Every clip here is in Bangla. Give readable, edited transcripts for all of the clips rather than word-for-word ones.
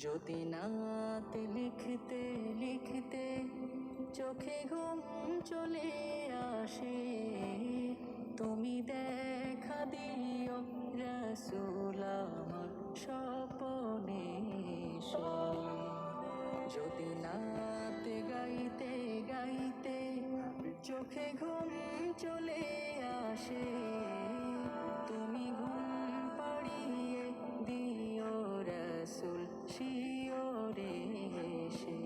যদি নাতে লিখতে লিখতে চোখে ঘুম চলে আসে, তুমি দেখা দিও রাসূল আমার স্বপনে এসে। যদি নাতে গাইতে গাইতে চোখে ঘুম চলে আসে, তুমি ঘুম পাড়িয়ে দিও রাসূল শিয়রে এসে।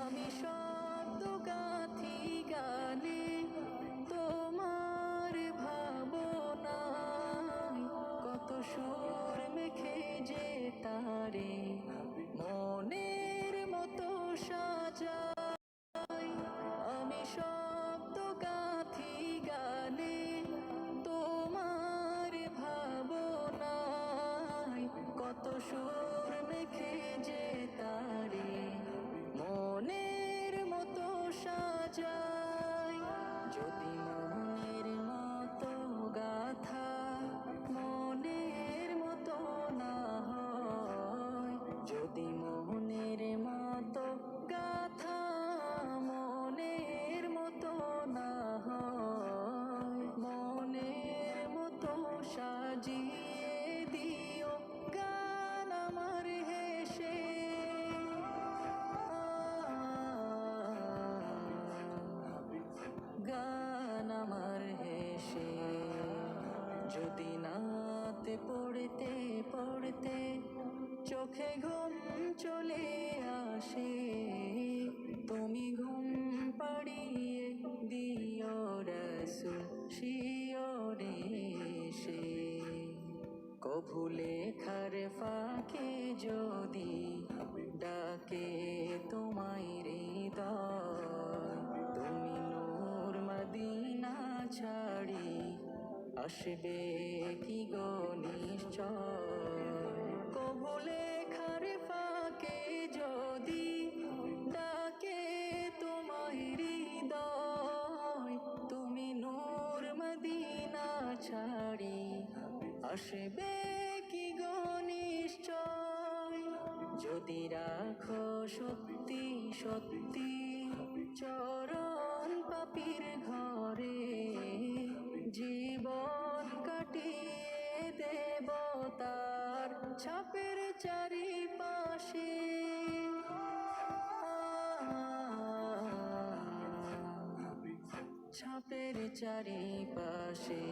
আমি শব্দ গাথি গানে তোমার ভাবনায়, কত সুর মেখে যে তারে মনের মতো সাজাই। আমি শব্দ গাথি গানে তোমার ভাবনায়, কত সুর মেখে যে তারে মনের মতো সাজাই। যদি মনের মতো গাথা মনের মতো না হয়, যদি মনের মতো গাথা মনের মতো না হয়, মনের মতো সাজিয়ে দিও গান আমার হেসে। গান আমার হেসে। যদি নাতে পড়তে পড়তে চোখে ঘুম চলে আসে, তুমি ঘুম পাড়িয়ে দিও রাসূল শিয়রে এসে। কভু লেখার ফাঁকে যদি ডাকে তোমায় হৃদয়, তুমি নূর মদিনা ছাড়ি আসবে কি গো নিশ্চয়। কভু লেখার ফাঁকে যদি ডাকে তোমায় হৃদয়, তুমি নূর মদিনা ছাড়ি আসবে কি গো নিশ্চয়। যদি রাখো সত্যি সত্যি চরণ পাপীর ঘরে, জীবন কাটিয়ে দেব তার ছাপের চারিপাশে। ছাপের চারিপাশে।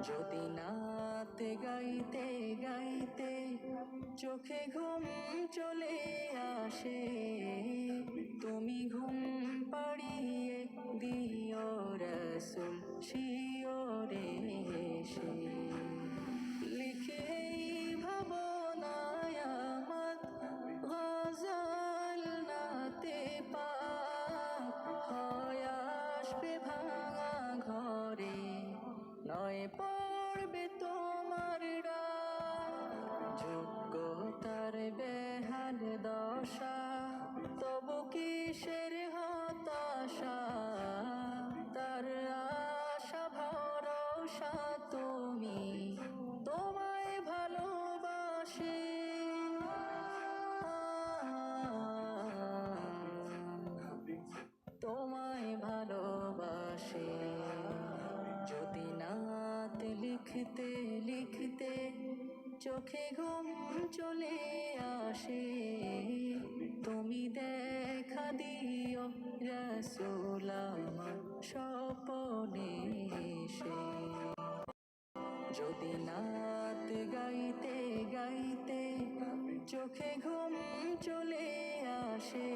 যদি নাতে গাইতে গাইতে চোখে ঘুম চলে আসে, তুমি ঘুম পাড়িয়ে দিও রাসূল শিয়রে এসে। লিখেই ভাবনায় আমার গজল নাতে পাক হয় আসবে ভাঙা ঘরে, নয় পড়বে তোমার ডাক। যোগ্যতার বেহাল দশা, তবু কিসের হতাশা, তার আশা ভরসা তুমি, তোমায় ভালোবাসে। তোমায় ভালোবাসে। যদি নাতে লিখতে লিখতে চোখে ঘুম চলে আসে, তুমি দেখা দিও রাসূল আমার স্বপনে এসে। যদি নাতে গাইতে গাইতে চোখে ঘুম চলে আসে,